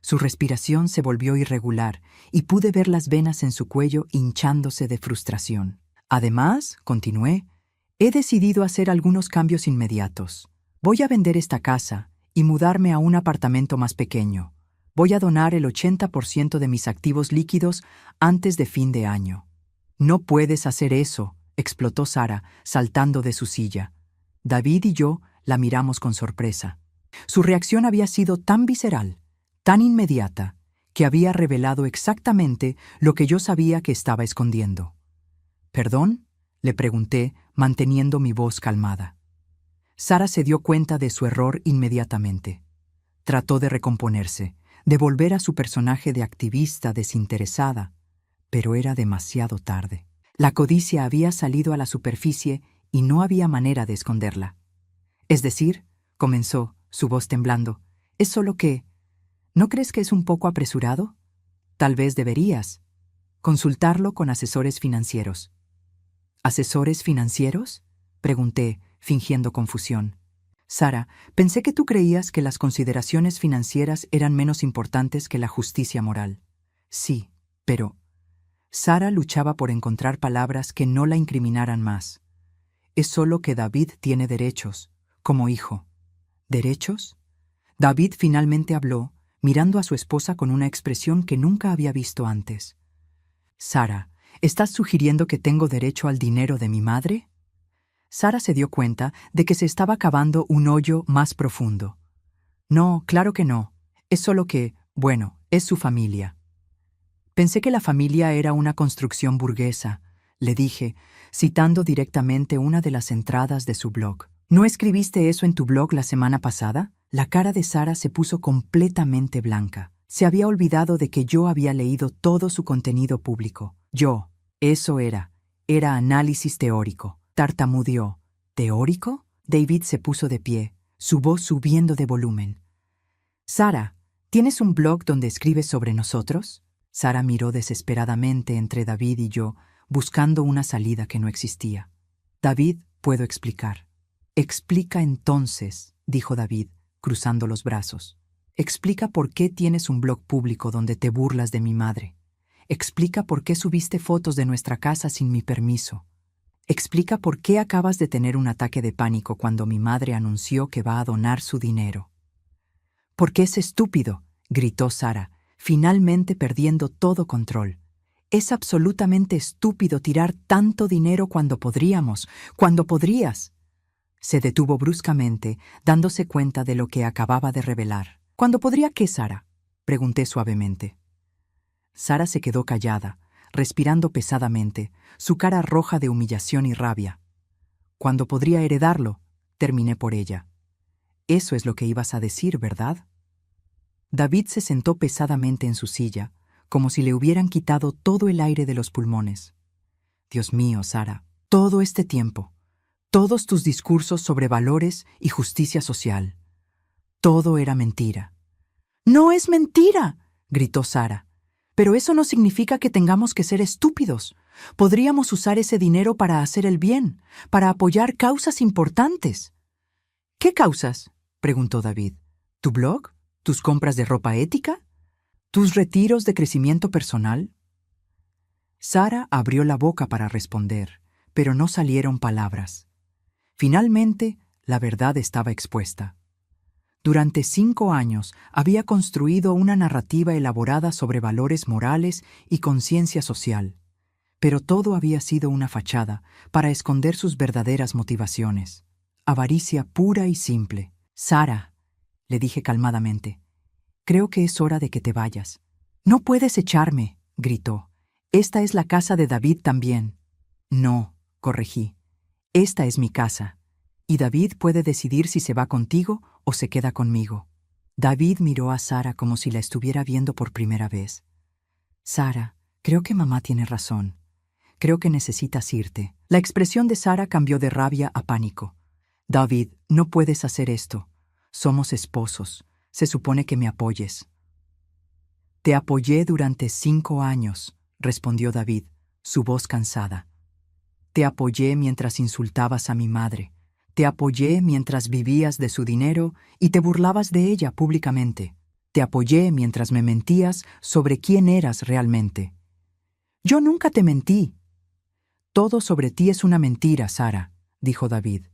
Su respiración se volvió irregular y pude ver las venas en su cuello hinchándose de frustración. Además, continué, he decidido hacer algunos cambios inmediatos. Voy a vender esta casa y mudarme a un apartamento más pequeño. Voy a donar el 80% de mis activos líquidos antes de fin de año. No puedes hacer eso, explotó Sara, saltando de su silla. David y yo la miramos con sorpresa. Su reacción había sido tan visceral, tan inmediata, que había revelado exactamente lo que yo sabía que estaba escondiendo. ¿Perdón?, le pregunté, manteniendo mi voz calmada. Sara se dio cuenta de su error inmediatamente. Trató de recomponerse, de volver a su personaje de activista desinteresada, pero era demasiado tarde. La codicia había salido a la superficie y no había manera de esconderla. Es decir, comenzó, su voz temblando, es solo que... ¿No crees que es un poco apresurado? Tal vez deberías consultarlo con asesores financieros. ¿Asesores financieros?, pregunté, fingiendo confusión. Sara, pensé que tú creías que las consideraciones financieras eran menos importantes que la justicia moral. Sí, pero... Sara luchaba por encontrar palabras que no la incriminaran más. Es solo que David tiene derechos, como hijo. ¿Derechos? David finalmente habló, mirando a su esposa con una expresión que nunca había visto antes. Sara, ¿estás sugiriendo que tengo derecho al dinero de mi madre? Sara se dio cuenta de que se estaba cavando un hoyo más profundo. No, claro que no. Es solo que, bueno, es su familia. Pensé que la familia era una construcción burguesa, le dije, citando directamente una de las entradas de su blog. ¿No escribiste eso en tu blog la semana pasada? La cara de Sara se puso completamente blanca. Se había olvidado de que yo había leído todo su contenido público. Eso era análisis teórico. Tartamudeó. ¿Teórico? David se puso de pie, su voz subiendo de volumen. Sara, ¿tienes un blog donde escribes sobre nosotros? Sara miró desesperadamente entre David y yo, buscando una salida que no existía. David, puedo explicar. Explica entonces, dijo David, cruzando los brazos. Explica por qué tienes un blog público donde te burlas de mi madre. Explica por qué subiste fotos de nuestra casa sin mi permiso. Explica por qué acabas de tener un ataque de pánico cuando mi madre anunció que va a donar su dinero. «¿Por qué es estúpido?», gritó Sara, finalmente perdiendo todo control. «Es absolutamente estúpido tirar tanto dinero cuando podrías». Se detuvo bruscamente, dándose cuenta de lo que acababa de revelar. «¿Cuándo podría qué, Sara?», pregunté suavemente. Sara se quedó callada, respirando pesadamente, su cara roja de humillación y rabia. «¿Cuándo podría heredarlo?», terminé por ella. «Eso es lo que ibas a decir, ¿verdad?». David se sentó pesadamente en su silla, como si le hubieran quitado todo el aire de los pulmones. «Dios mío, Sara, todo este tiempo, todos tus discursos sobre valores y justicia social, todo era mentira». «¡No es mentira!», gritó Sara. «Pero eso no significa que tengamos que ser estúpidos. Podríamos usar ese dinero para hacer el bien, para apoyar causas importantes». «¿Qué causas?», preguntó David. «¿Tu blog? ¿Tus compras de ropa ética? ¿Tus retiros de crecimiento personal?». Sara abrió la boca para responder, pero no salieron palabras. Finalmente, la verdad estaba expuesta. Durante 5 años había construido una narrativa elaborada sobre valores morales y conciencia social, pero todo había sido una fachada para esconder sus verdaderas motivaciones. Avaricia pura y simple. «Sara», le dije calmadamente, «creo que es hora de que te vayas». «No puedes echarme», gritó. «Esta es la casa de David también». «No», corregí. «Esta es mi casa. Y David puede decidir si se va contigo o se queda conmigo». David miró a Sara como si la estuviera viendo por primera vez. «Sara, creo que mamá tiene razón. Creo que necesitas irte». La expresión de Sara cambió de rabia a pánico. «David, no puedes hacer esto. Somos esposos. Se supone que me apoyes». «Te apoyé durante 5 años», respondió David, su voz cansada. «Te apoyé mientras insultabas a mi madre. Te apoyé mientras vivías de su dinero y te burlabas de ella públicamente. Te apoyé mientras me mentías sobre quién eras realmente». «Yo nunca te mentí». «Todo sobre ti es una mentira, Sara», dijo David.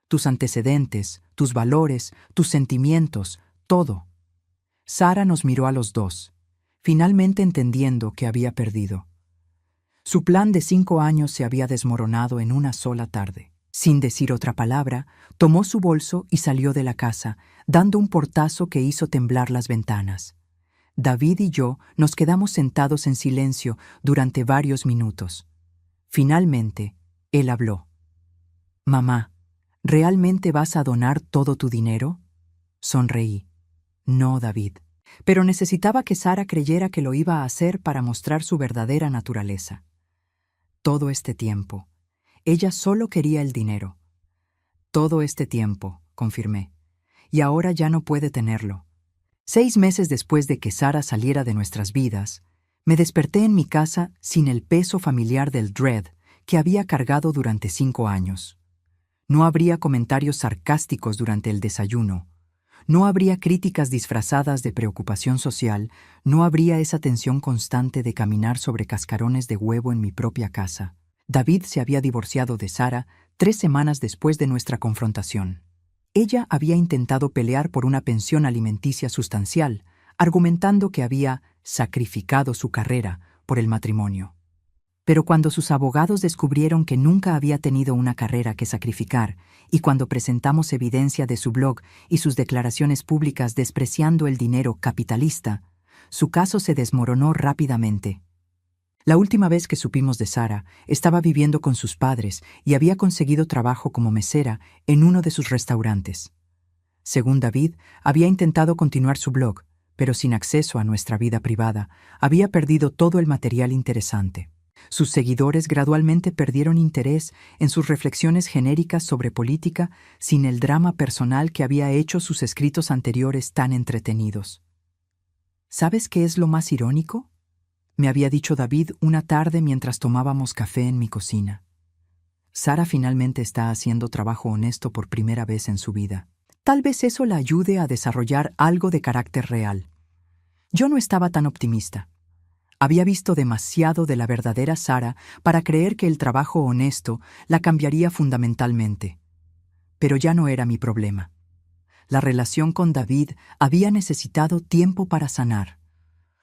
«Tus antecedentes, tus valores, tus sentimientos, todo». Sara nos miró a los dos, finalmente entendiendo que había perdido. Su plan de 5 años se había desmoronado en una sola tarde. Sin decir otra palabra, tomó su bolso y salió de la casa, dando un portazo que hizo temblar las ventanas. David y yo nos quedamos sentados en silencio durante varios minutos. Finalmente, él habló. «Mamá, ¿realmente vas a donar todo tu dinero?». Sonreí. «No, David». Pero necesitaba que Sara creyera que lo iba a hacer para mostrar su verdadera naturaleza. Todo este tiempo, ella solo quería el dinero. «Todo este tiempo», confirmé, «y ahora ya no puede tenerlo». 6 meses después de que Sara saliera de nuestras vidas, me desperté en mi casa sin el peso familiar del dread que había cargado durante 5 años. No habría comentarios sarcásticos durante el desayuno. No habría críticas disfrazadas de preocupación social. No habría esa tensión constante de caminar sobre cascarones de huevo en mi propia casa. David se había divorciado de Sara 3 semanas después de nuestra confrontación. Ella había intentado pelear por una pensión alimenticia sustancial, argumentando que había sacrificado su carrera por el matrimonio. Pero cuando sus abogados descubrieron que nunca había tenido una carrera que sacrificar, y cuando presentamos evidencia de su blog y sus declaraciones públicas despreciando el dinero capitalista, su caso se desmoronó rápidamente. La última vez que supimos de Sara, estaba viviendo con sus padres y había conseguido trabajo como mesera en uno de sus restaurantes. Según David, había intentado continuar su blog, pero sin acceso a nuestra vida privada, había perdido todo el material interesante. Sus seguidores gradualmente perdieron interés en sus reflexiones genéricas sobre política sin el drama personal que había hecho sus escritos anteriores tan entretenidos. ¿Sabes qué es lo más irónico?, me había dicho David una tarde mientras tomábamos café en mi cocina. Sara finalmente está haciendo trabajo honesto por primera vez en su vida. Tal vez eso la ayude a desarrollar algo de carácter real. Yo no estaba tan optimista. Había visto demasiado de la verdadera Sara para creer que el trabajo honesto la cambiaría fundamentalmente. Pero ya no era mi problema. La relación con David había necesitado tiempo para sanar.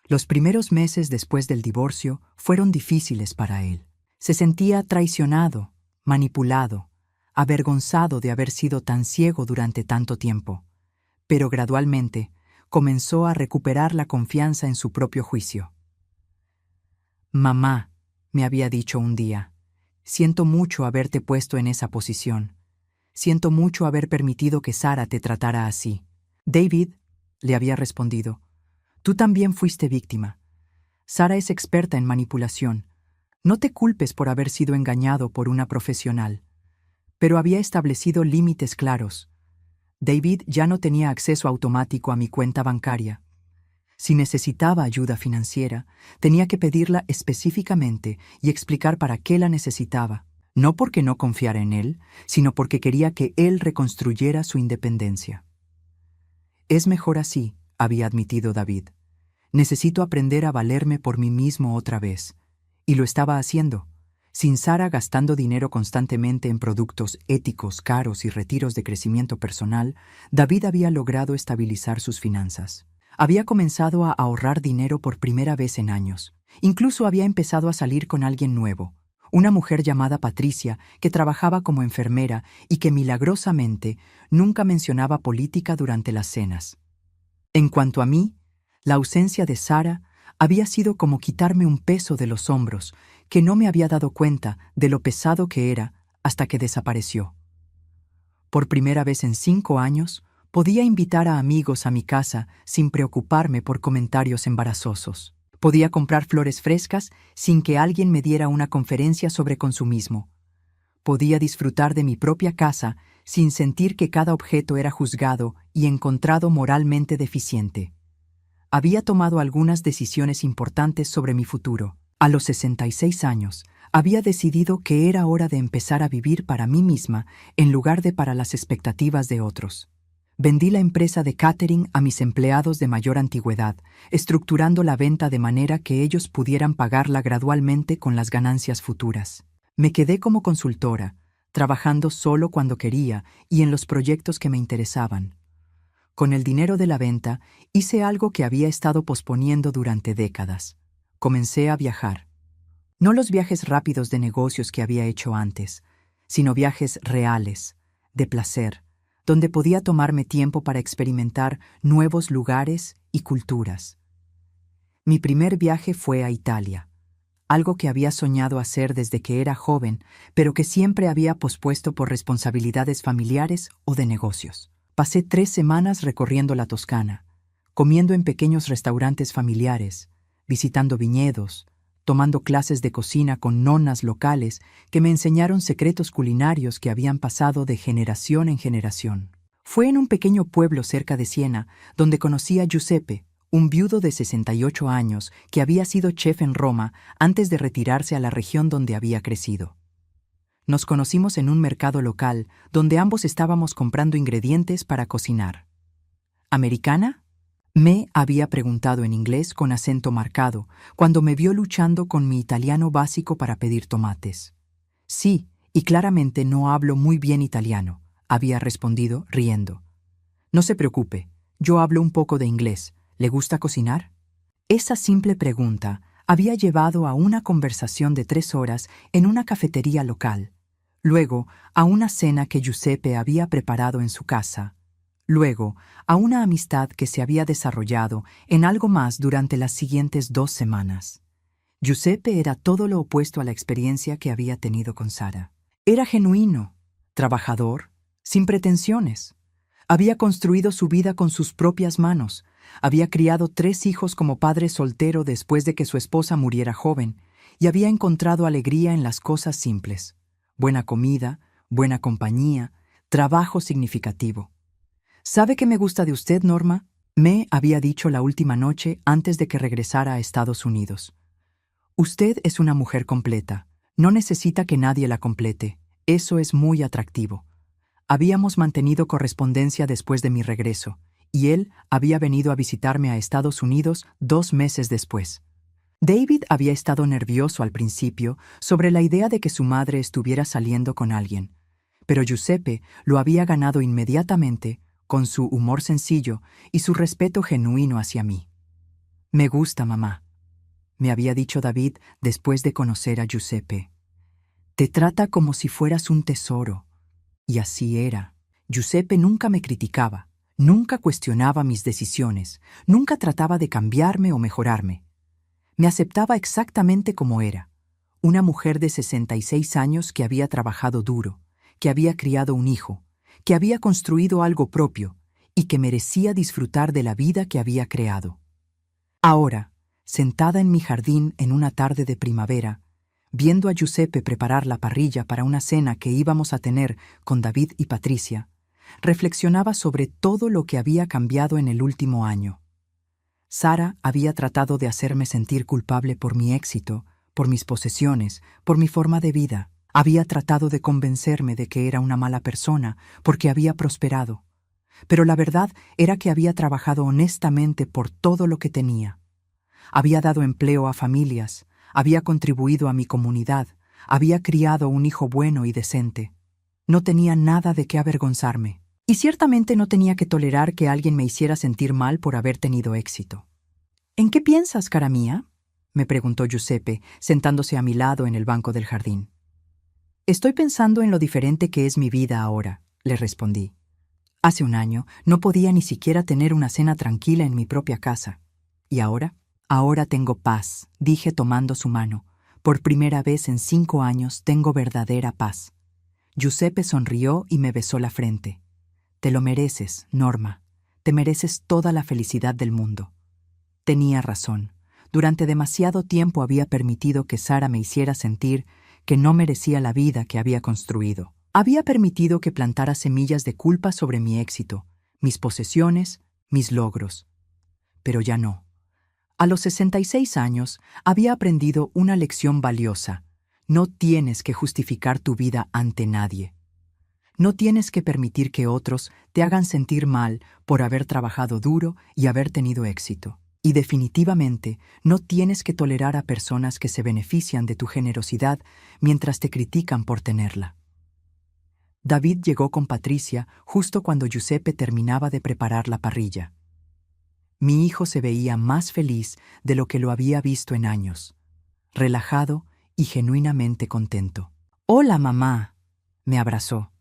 Los primeros meses después del divorcio fueron difíciles para él. Se sentía traicionado, manipulado, avergonzado de haber sido tan ciego durante tanto tiempo. Pero gradualmente comenzó a recuperar la confianza en su propio juicio. «Mamá», me había dicho un día, «siento mucho haberte puesto en esa posición. Siento mucho haber permitido que Sara te tratara así». «David», le había respondido, «tú también fuiste víctima. Sara es experta en manipulación. No te culpes por haber sido engañado por una profesional». Pero había establecido límites claros. David ya no tenía acceso automático a mi cuenta bancaria. Si necesitaba ayuda financiera, tenía que pedirla específicamente y explicar para qué la necesitaba, no porque no confiara en él, sino porque quería que él reconstruyera su independencia. «Es mejor así», había admitido David. «Necesito aprender a valerme por mí mismo otra vez». Y lo estaba haciendo. Sin Sara gastando dinero constantemente en productos éticos caros y retiros de crecimiento personal, David había logrado estabilizar sus finanzas. Había comenzado a ahorrar dinero por primera vez en años. Incluso había empezado a salir con alguien nuevo, una mujer llamada Patricia que trabajaba como enfermera y que milagrosamente nunca mencionaba política durante las cenas. En cuanto a mí, la ausencia de Sara había sido como quitarme un peso de los hombros que no me había dado cuenta de lo pesado que era hasta que desapareció. Por primera vez en 5 años, podía invitar a amigos a mi casa sin preocuparme por comentarios embarazosos. Podía comprar flores frescas sin que alguien me diera una conferencia sobre consumismo. Podía disfrutar de mi propia casa sin sentir que cada objeto era juzgado y encontrado moralmente deficiente. Había tomado algunas decisiones importantes sobre mi futuro. A los 66 años, había decidido que era hora de empezar a vivir para mí misma en lugar de para las expectativas de otros. Vendí la empresa de catering a mis empleados de mayor antigüedad, estructurando la venta de manera que ellos pudieran pagarla gradualmente con las ganancias futuras. Me quedé como consultora, trabajando solo cuando quería y en los proyectos que me interesaban. Con el dinero de la venta, hice algo que había estado posponiendo durante décadas. Comencé a viajar. No los viajes rápidos de negocios que había hecho antes, sino viajes reales, de placer, donde podía tomarme tiempo para experimentar nuevos lugares y culturas. Mi primer viaje fue a Italia, algo que había soñado hacer desde que era joven, pero que siempre había pospuesto por responsabilidades familiares o de negocios. Pasé 3 semanas recorriendo la Toscana, comiendo en pequeños restaurantes familiares, visitando viñedos, tomando clases de cocina con nonas locales que me enseñaron secretos culinarios que habían pasado de generación en generación. Fue en un pequeño pueblo cerca de Siena donde conocí a Giuseppe, un viudo de 68 años que había sido chef en Roma antes de retirarse a la región donde había crecido. Nos conocimos en un mercado local donde ambos estábamos comprando ingredientes para cocinar. ¿Americana?, me había preguntado en inglés con acento marcado cuando me vio luchando con mi italiano básico para pedir tomates. Sí, y claramente no hablo muy bien italiano, había respondido riendo. No se preocupe, yo hablo un poco de inglés. ¿Le gusta cocinar? Esa simple pregunta había llevado a una conversación de 3 horas en una cafetería local, luego a una cena que Giuseppe había preparado en su casa, luego a una amistad que se había desarrollado en algo más durante las siguientes 2 semanas. Giuseppe era todo lo opuesto a la experiencia que había tenido con Sara. Era genuino, trabajador, sin pretensiones. Había construido su vida con sus propias manos. Había criado 3 hijos como padre soltero después de que su esposa muriera joven, y había encontrado alegría en las cosas simples: buena comida, buena compañía, trabajo significativo. ¿Sabe qué me gusta de usted, Norma?, me había dicho la última noche antes de que regresara a Estados Unidos. Usted es una mujer completa. No necesita que nadie la complete. Eso es muy atractivo. Habíamos mantenido correspondencia después de mi regreso, y él había venido a visitarme a Estados Unidos 2 meses después. David había estado nervioso al principio sobre la idea de que su madre estuviera saliendo con alguien, pero Giuseppe lo había ganado inmediatamente con su humor sencillo y su respeto genuino hacia mí. «Me gusta, mamá», me había dicho David después de conocer a Giuseppe. «Te trata como si fueras un tesoro». Y así era. Giuseppe nunca me criticaba, nunca cuestionaba mis decisiones, nunca trataba de cambiarme o mejorarme. Me aceptaba exactamente como era, una mujer de 66 años que había trabajado duro, que había criado un hijo, que había construido algo propio y que merecía disfrutar de la vida que había creado. Ahora, sentada en mi jardín en una tarde de primavera, viendo a Giuseppe preparar la parrilla para una cena que íbamos a tener con David y Patricia, reflexionaba sobre todo lo que había cambiado en el último año. Sara había tratado de hacerme sentir culpable por mi éxito, por mis posesiones, por mi forma de vida. Había tratado de convencerme de que era una mala persona porque había prosperado. Pero la verdad era que había trabajado honestamente por todo lo que tenía. Había dado empleo a familias, había contribuido a mi comunidad, había criado un hijo bueno y decente. No tenía nada de qué avergonzarme. Y ciertamente no tenía que tolerar que alguien me hiciera sentir mal por haber tenido éxito. «¿En qué piensas, cara mía?», me preguntó Giuseppe, sentándose a mi lado en el banco del jardín. «Estoy pensando en lo diferente que es mi vida ahora», le respondí. «Hace un año no podía ni siquiera tener una cena tranquila en mi propia casa. ¿Y ahora? Ahora tengo paz», dije tomando su mano. «Por primera vez en 5 años tengo verdadera paz». Giuseppe sonrió y me besó la frente. «Te lo mereces, Norma. Te mereces toda la felicidad del mundo». Tenía razón. Durante demasiado tiempo había permitido que Sara me hiciera sentir que no merecía la vida que había construido. Había permitido que plantara semillas de culpa sobre mi éxito, mis posesiones, mis logros. Pero ya no. A los 66 años había aprendido una lección valiosa. No tienes que justificar tu vida ante nadie. No tienes que permitir que otros te hagan sentir mal por haber trabajado duro y haber tenido éxito. Y definitivamente no tienes que tolerar a personas que se benefician de tu generosidad mientras te critican por tenerla. David llegó con Patricia justo cuando Giuseppe terminaba de preparar la parrilla. Mi hijo se veía más feliz de lo que lo había visto en años, relajado y genuinamente contento. «Hola, mamá», me abrazó.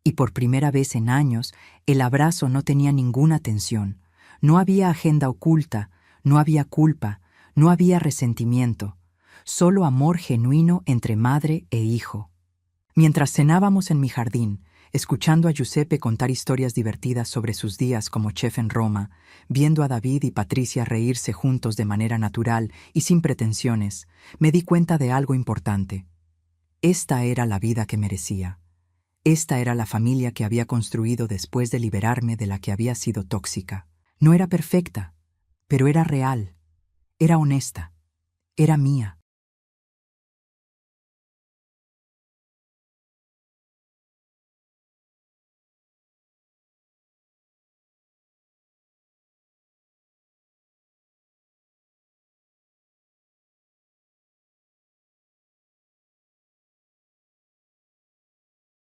Y por primera vez en años, el abrazo no tenía ninguna tensión. No había agenda oculta, no había culpa, no había resentimiento. Solo amor genuino entre madre e hijo. Mientras cenábamos en mi jardín, escuchando a Giuseppe contar historias divertidas sobre sus días como chef en Roma, viendo a David y Patricia reírse juntos de manera natural y sin pretensiones, me di cuenta de algo importante. Esta era la vida que merecía. Esta era la familia que había construido después de liberarme de la que había sido tóxica. No era perfecta, pero era real, era honesta, era mía.